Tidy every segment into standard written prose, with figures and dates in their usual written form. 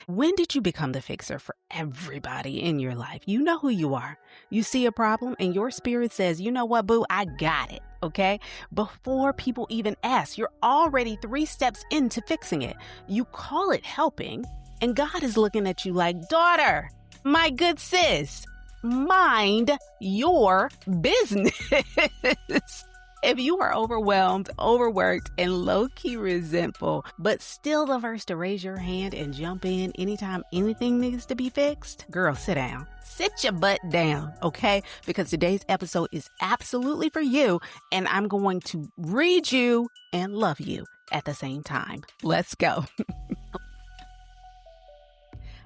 When did you become the fixer for everybody in your life? You know who you are. You see a problem and your spirit says, you know what, boo, I got it. Okay. Before people even ask, you're already 3 steps into fixing it. You call it helping, and God is looking at you like, daughter, my good sis, mind your business. If you are overwhelmed, overworked, and low-key resentful, but still the first to raise your hand and jump in anytime anything needs to be fixed, girl, sit down. Sit your butt down, okay? Because today's episode is absolutely for you, and I'm going to read you and love you at the same time. Let's go.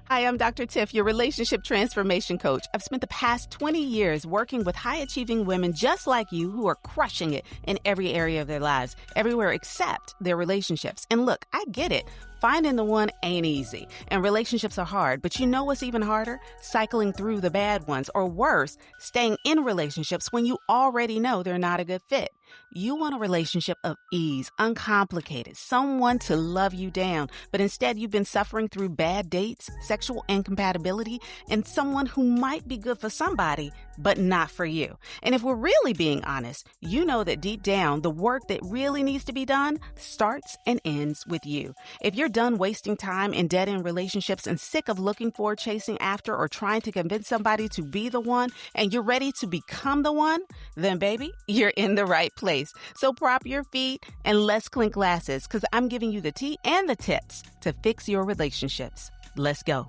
Hi, I'm Dr. Tiff, your relationship transformation coach. I've spent the past 20 years working with high-achieving women just like you who are crushing it in every area of their lives, everywhere except their relationships. And look, I get it. Finding the one ain't easy, and relationships are hard. But you know what's even harder? Cycling through the bad ones, or worse, staying in relationships when you already know they're not a good fit. You want a relationship of ease, uncomplicated, someone to love you down, but instead you've been suffering through bad dates, sexual incompatibility, and someone who might be good for somebody, but not for you. And if we're really being honest, you know that deep down, the work that really needs to be done starts and ends with you. If you're done wasting time in dead-end relationships and sick of looking for, chasing after, or trying to convince somebody to be the one, and you're ready to become the one, then baby, you're in the right place. So prop your feet and let's clink glasses, because I'm giving you the tea and the tips to fix your relationships. Let's go.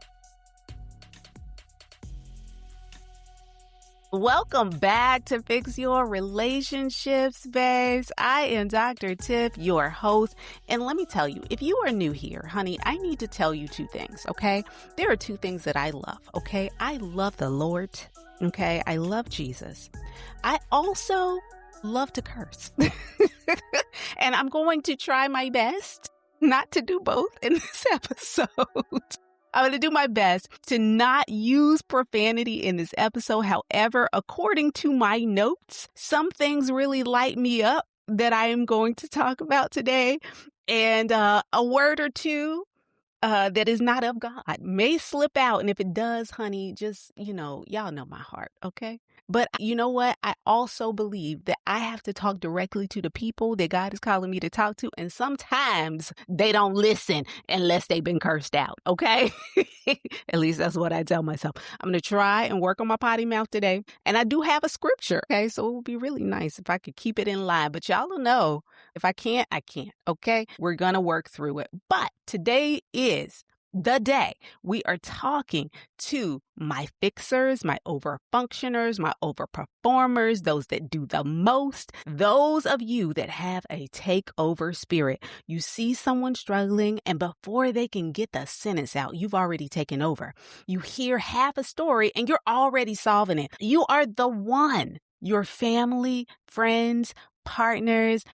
Welcome back to Fix Your Relationships, babes. I am Dr. Tiff, your host. And let me tell you, if you are new here, honey, I need to tell you 2 things, okay? There are 2 things that I love, okay? I love the Lord, okay? I love Jesus. I also love to curse. And I'm going to try my best not to do both in this episode. I'm going to do my best to not use profanity in this episode. However, according to my notes, some things really light me up that I am going to talk about today. And a word or two that is not of God may slip out. And if it does, honey, just, y'all know my heart, okay? But you know what? I also believe that I have to talk directly to the people that God is calling me to talk to. And sometimes they don't listen unless they've been cursed out, okay? At least that's what I tell myself. I'm going to try and work on my potty mouth today. And I do have a scripture, okay? So it would be really nice if I could keep it in line. But y'all will know if I can't, I can't, okay? We're going to work through it. But today is the day we are talking to my fixers, my overfunctioners, my overperformers, those that do the most, those of you that have a takeover spirit. You see someone struggling, and before they can get the sentence out, you've already taken over. You hear half a story and you're already solving it. You are the one. Your family, friends, partners,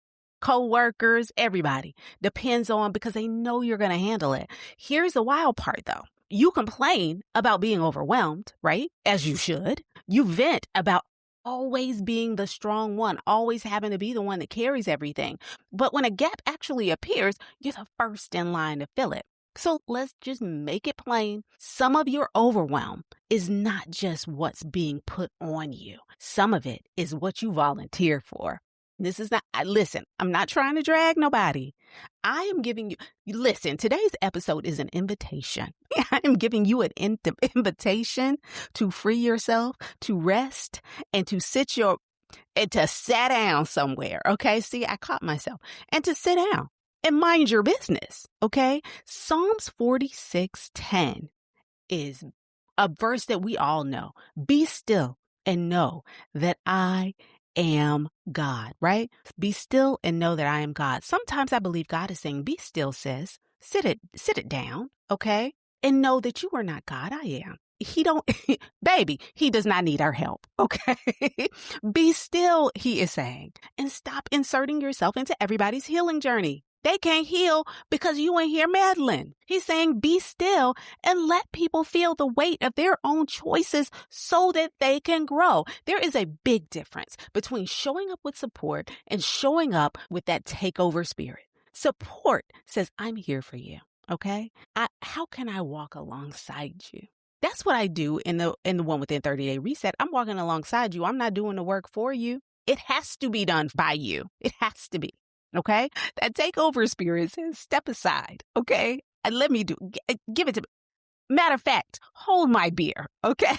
co-workers, everybody depends on, because they know you're going to handle it. Here's the wild part though. You complain about being overwhelmed, right? As you should. You vent about always being the strong one, always having to be the one that carries everything. But when a gap actually appears, you're the first in line to fill it. So let's just make it plain. Some of your overwhelm is not just what's being put on you. Some of it is what you volunteer for. This is not, listen, I'm not trying to drag nobody. I am giving you, listen, today's episode is an invitation. I am giving you an invitation to free yourself, to rest, and to sit down somewhere. Okay. See, I caught myself. And to sit down and mind your business. Okay. Psalms 46:10 is a verse that we all know. Be still and know that I am God, right? Be still and know that I am God. Sometimes I believe God is saying, be still, sis. Sit it down, okay? And know that you are not God. I am. Baby, he does not need our help, okay? Be still, he is saying, and stop inserting yourself into everybody's healing journey. They can't heal because you ain't here meddling. He's saying, be still and let people feel the weight of their own choices so that they can grow. There is a big difference between showing up with support and showing up with that takeover spirit. Support says, I'm here for you. Okay. How can I walk alongside you? That's what I do in the one within 30-day reset. I'm walking alongside you. I'm not doing the work for you. It has to be done by you. It has to be. Okay. That takeover spirit says step aside. Okay. And let me give it to me. Matter of fact, hold my beer. Okay.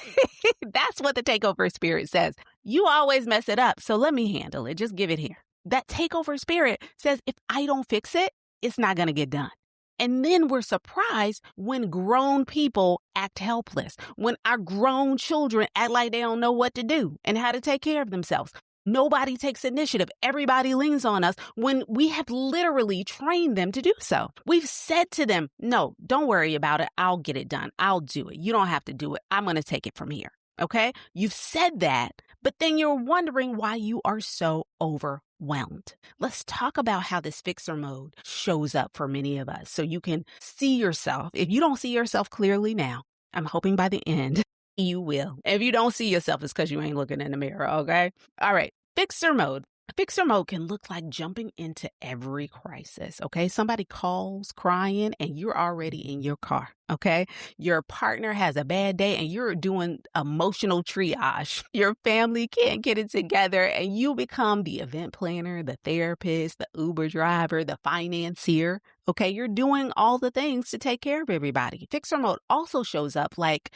That's what the takeover spirit says. You always mess it up. So let me handle it. Just give it here. That takeover spirit says if I don't fix it, it's not going to get done. And then we're surprised when grown people act helpless, when our grown children act like they don't know what to do and how to take care of themselves. Nobody takes initiative. Everybody leans on us when we have literally trained them to do so. We've said to them, no, don't worry about it. I'll get it done. I'll do it. You don't have to do it. I'm going to take it from here. Okay? You've said that, but then you're wondering why you are so overwhelmed. Let's talk about how this fixer mode shows up for many of us so you can see yourself. If you don't see yourself clearly now, I'm hoping by the end, you will. If you don't see yourself, it's because you ain't looking in the mirror, okay? All right, fixer mode. Fixer mode can look like jumping into every crisis, okay? Somebody calls crying and you're already in your car, okay? Your partner has a bad day and you're doing emotional triage. Your family can't get it together and you become the event planner, the therapist, the Uber driver, the financier, okay? You're doing all the things to take care of everybody. Fixer mode also shows up like,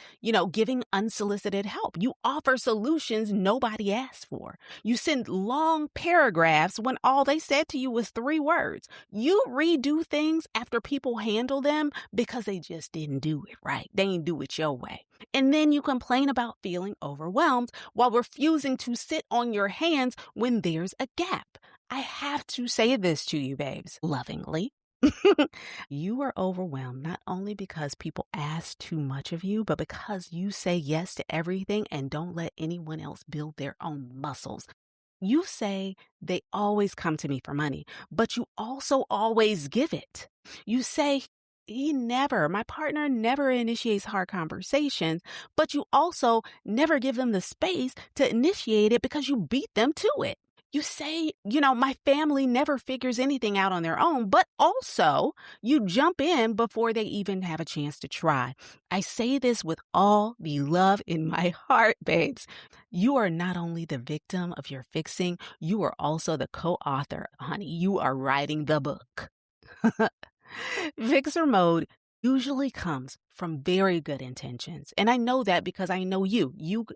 giving unsolicited help. You offer solutions nobody asked for. You send long paragraphs when all they said to you was 3 words. You redo things after people handle them because they just didn't do it right. They didn't do it your way. And then you complain about feeling overwhelmed while refusing to sit on your hands when there's a gap. I have to say this to you, babes, lovingly. You are overwhelmed not only because people ask too much of you, but because you say yes to everything and don't let anyone else build their own muscles. You say they always come to me for money, but you also always give it. You say my partner never initiates hard conversations, but you also never give them the space to initiate it because you beat them to it. You say, my family never figures anything out on their own, but also you jump in before they even have a chance to try. I say this with all the love in my heart, babes. You are not only the victim of your fixing, you are also the co-author, honey. You are writing the book. Fixer mode usually comes from very good intentions. And I know that because I know you. You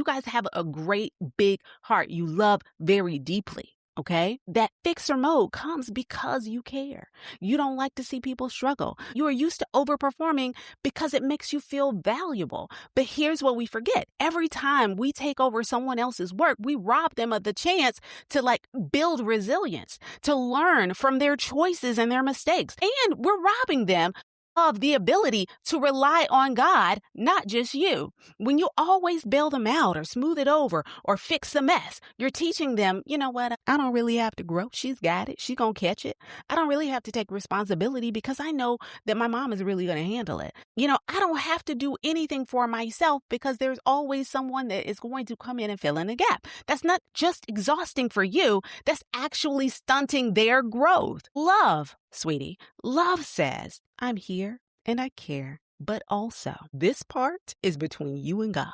guys have a great big heart. You love very deeply. Okay? That fixer mode comes because you care. You don't like to see people struggle. You are used to overperforming because it makes you feel valuable. But here's what we forget. Every time we take over someone else's work, we rob them of the chance to build resilience, to learn from their choices and their mistakes. And we're robbing them of the ability to rely on God, not just you. When you always bail them out or smooth it over or fix the mess, you're teaching them, you know what? I don't really have to grow. She's got it. She's going to catch it. I don't really have to take responsibility because I know that my mom is really going to handle it. I don't have to do anything for myself because there's always someone that is going to come in and fill in the gap. That's not just exhausting for you. That's actually stunting their growth. Love, sweetie. Love says, I'm here and I care, but also this part is between you and God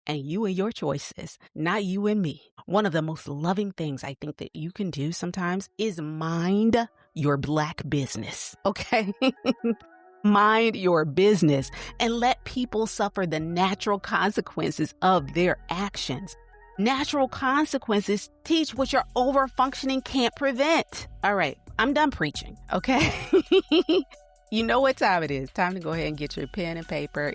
and you and your choices, not you and me. One of the most loving things I think that you can do sometimes is mind your Black business, okay? Mind your business and let people suffer the natural consequences of their actions. Natural consequences teach what your overfunctioning can't prevent. All right, I'm done preaching, okay? You know what time it is. Time to go ahead and get your pen and paper.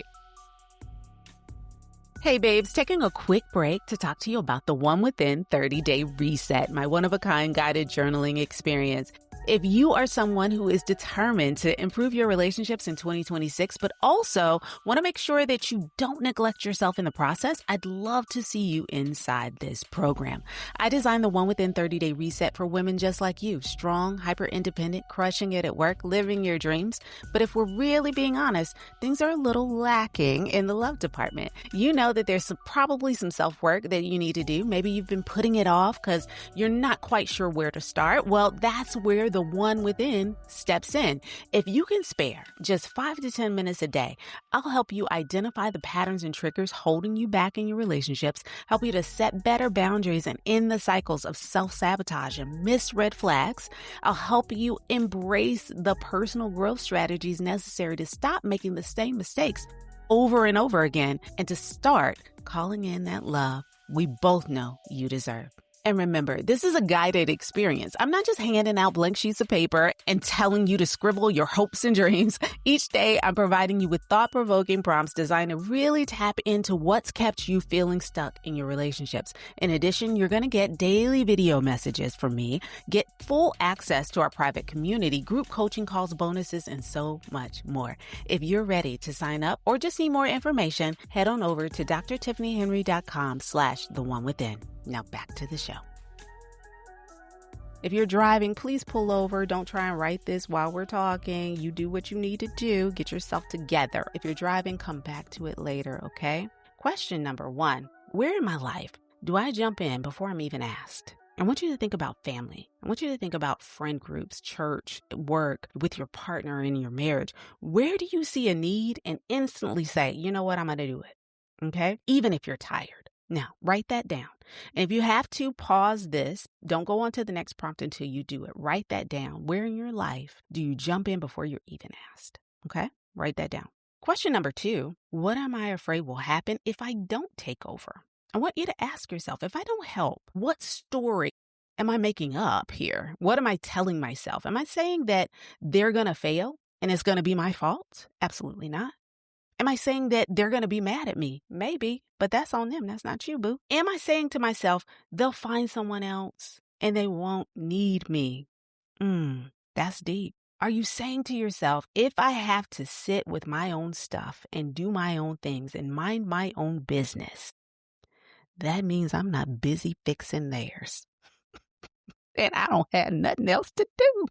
Hey, babes, taking a quick break to talk to you about the One Within 30-Day Reset, my one-of-a-kind guided journaling experience. If you are someone who is determined to improve your relationships in 2026, but also want to make sure that you don't neglect yourself in the process, I'd love to see you inside this program. I designed the One Within 30-Day Reset for women just like you, strong, hyper-independent, crushing it at work, living your dreams. But if we're really being honest, things are a little lacking in the love department. You know know that there's probably some self-work that you need to do. Maybe you've been putting it off because you're not quite sure where to start. Well, that's where the One Within steps in. If you can spare just 5 to 10 minutes a day, I'll help you identify the patterns and triggers holding you back in your relationships, help you to set better boundaries and end the cycles of self-sabotage and missed red flags. I'll help you embrace the personal growth strategies necessary to stop making the same mistakes over and over again and to start calling in that love we both know you deserve. And remember, this is a guided experience. I'm not just handing out blank sheets of paper and telling you to scribble your hopes and dreams. Each day, I'm providing you with thought-provoking prompts designed to really tap into what's kept you feeling stuck in your relationships. In addition, you're going to get daily video messages from me, get full access to our private community, group coaching calls, bonuses, and so much more. If you're ready to sign up or just need more information, head on over to drtiffanyhenry.com/theonewithin. Now back to the show. If you're driving, please pull over. Don't try and write this while we're talking. You do what you need to do. Get yourself together. If you're driving, come back to it later, okay? Question number 1. Where in my life do I jump in before I'm even asked? I want you to think about family. I want you to think about friend groups, church, work, with your partner in your marriage. Where do you see a need and instantly say, you know what, I'm going to do it, okay? Even if you're tired. Now, write that down. And if you have to, pause this. Don't go on to the next prompt until you do it. Write that down. Where in your life do you jump in before you're even asked? Okay? Write that down. Question number 2, what am I afraid will happen if I don't take over? I want you to ask yourself, if I don't help, what story am I making up here? What am I telling myself? Am I saying that they're going to fail and it's going to be my fault? Absolutely not. Am I saying that they're going to be mad at me? Maybe, but that's on them. That's not you, boo. Am I saying to myself, they'll find someone else and they won't need me? That's deep. Are you saying to yourself, if I have to sit with my own stuff and do my own things and mind my own business, that means I'm not busy fixing theirs. And I don't have nothing else to do.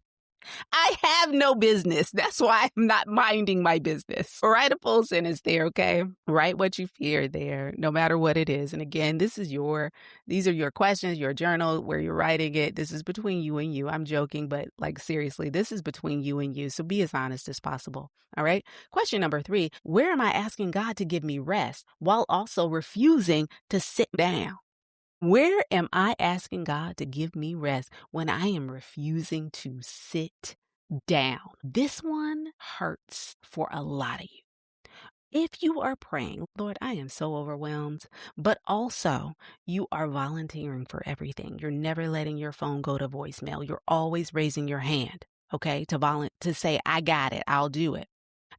I have no business. That's why I'm not minding my business. Write a full sentence there, okay? Write what you fear there, no matter what it is. And again, these are your questions, your journal where you're writing it. This is between you and you. I'm joking, but like seriously, this is between you and you. So be as honest as possible. All right. Question number 3, where am I asking God to give me rest while also refusing to sit down? Where am I asking God to give me rest when I am refusing to sit down? This one hurts for a lot of you. If you are praying, Lord, I am so overwhelmed, but also you are volunteering for everything. You're never letting your phone go to voicemail. You're always raising your hand, okay, to say, I got it. I'll do it.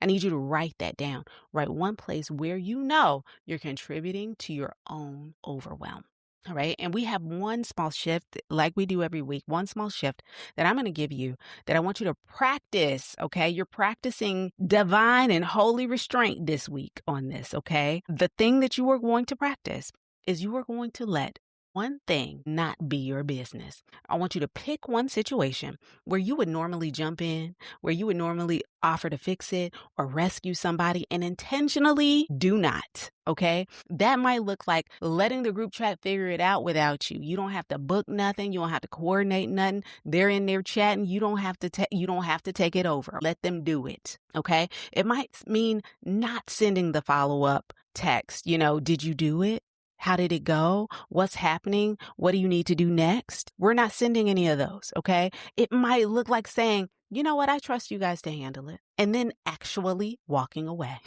I need you to write that down. Write one place where you know you're contributing to your own overwhelm. All right. And we have one small shift, like we do every week, one small shift that I'm going to give you that I want you to practice. Okay. You're practicing divine and holy restraint this week on this. Okay. The thing that you are going to practice is you are going to let one thing not be your business. I want you to pick one situation where you would normally jump in, where you would normally offer to fix it or rescue somebody, and intentionally do not. Okay. That might look like letting the group chat figure it out without you. You don't have to book nothing. You don't have to coordinate nothing. They're in there chatting. You don't have to take it over. Let them do it. Okay. It might mean not sending the follow-up text. Did you do it? How did it go? What's happening? What do you need to do next? We're not sending any of those, okay? It might look like saying, you know what? I trust you guys to handle it. And then actually walking away,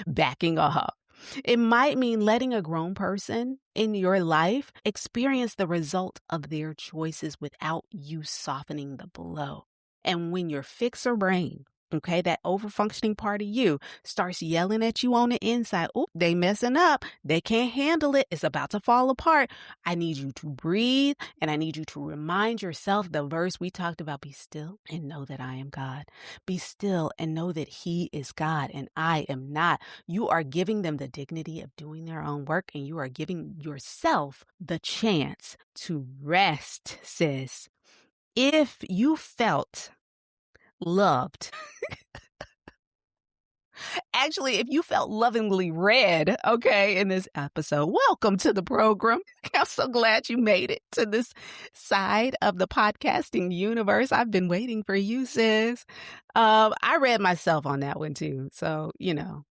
backing off. It might mean letting a grown person in your life experience the result of their choices without you softening the blow. And when your fixer brain, okay, that overfunctioning part of you starts yelling at you on the inside. Oh, they messing up. They can't handle it. It's about to fall apart. I need you to breathe, and I need you to remind yourself the verse we talked about. Be still and know that I am God. Be still and know that He is God and I am not. You are giving them the dignity of doing their own work, and you are giving yourself the chance to rest, sis. If you felt loved Actually, if you felt lovingly read, okay, in this episode, welcome to the program. I'm so glad you made it to this side of the podcasting universe. I've been waiting for you, sis. I read myself on that one too. So,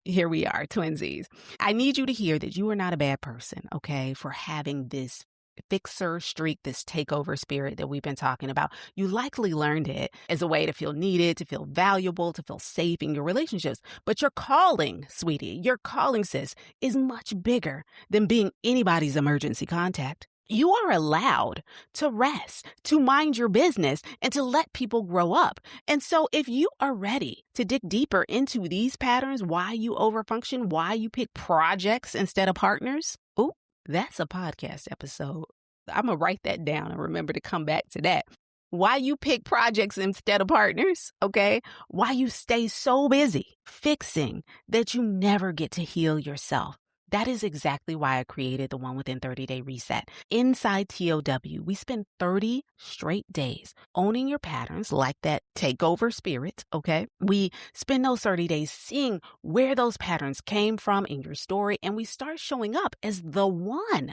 here we are, twinsies. I need you to hear that you are not a bad person, okay, for having this fixer streak, this takeover spirit that we've been talking about. You likely learned it as a way to feel needed, to feel valuable, to feel safe in your relationships. But your calling, sweetie, your calling, sis, is much bigger than being anybody's emergency contact. You are allowed to rest, to mind your business, and to let people grow up. And so if you are ready to dig deeper into these patterns, why you overfunction, why you pick projects instead of partners, that's a podcast episode. I'm going to write that down and remember to come back to that. Why you pick projects instead of partners, okay? Why you stay so busy fixing that you never get to heal yourself. That is exactly why I created the One Within 30-Day Reset. Inside TOW, we spend 30 straight days owning your patterns like that takeover spirit, okay? We spend those 30 days seeing where those patterns came from in your story, and we start showing up as the woman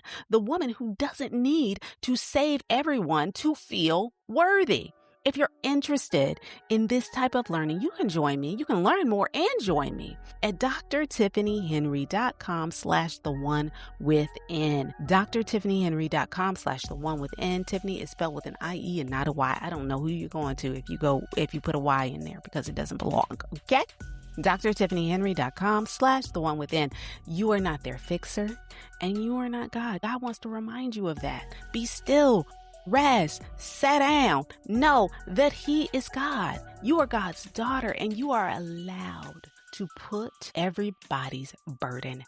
who doesn't need to save everyone to feel worthy. If you're interested in this type of learning, you can join me. You can learn more and join me at drtiffanyhenry.com/theonewithin. drtiffanyhenry.com/theonewithin. Tiffany is spelled with an I-E and not a Y. I don't know who you're going to if you put a Y in there because it doesn't belong. Okay? drtiffanyhenry.com/theonewithin. You are not their fixer and you are not God. God wants to remind you of that. Be still. Rest, sit down, know that He is God. You are God's daughter and you are allowed to put everybody's burden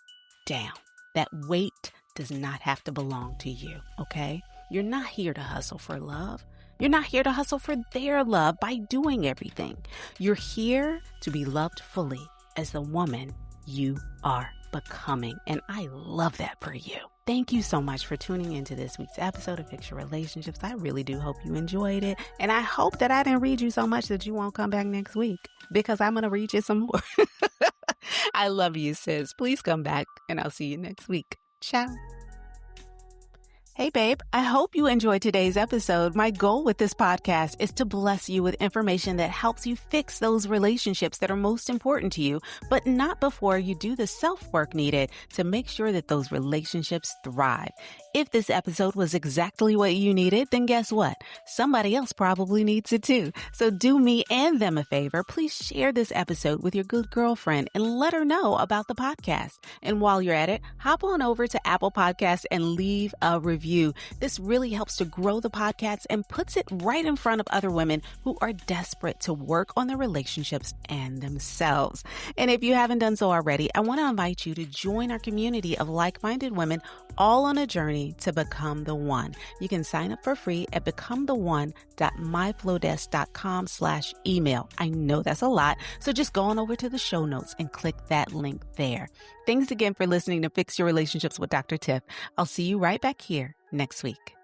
down. That weight does not have to belong to you, okay? You're not here to hustle for love. You're not here to hustle for their love by doing everything. You're here to be loved fully as the woman you are becoming. And I love that for you. Thank you so much for tuning into this week's episode of Fix Your Relationships. I really do hope you enjoyed it. And I hope that I didn't read you so much that you won't come back next week because I'm going to read you some more. I love you, sis. Please come back and I'll see you next week. Ciao. Hey, babe, I hope you enjoyed today's episode. My goal with this podcast is to bless you with information that helps you fix those relationships that are most important to you, but not before you do the self-work needed to make sure that those relationships thrive. If this episode was exactly what you needed, then guess what? Somebody else probably needs it too. So do me and them a favor. Please share this episode with your good girlfriend and let her know about the podcast. And while you're at it, hop on over to Apple Podcasts and leave a review. This really helps to grow the podcast and puts it right in front of other women who are desperate to work on their relationships and themselves. And if you haven't done so already, I want to invite you to join our community of like-minded women all on a journey to become the one. You can sign up for free at becometheone.myflowdesk.com/email. I know that's a lot, so just go on over to the show notes and click that link there. Thanks again for listening to Fix Your Relationships with Dr. Tiff. I'll see you right back here next week.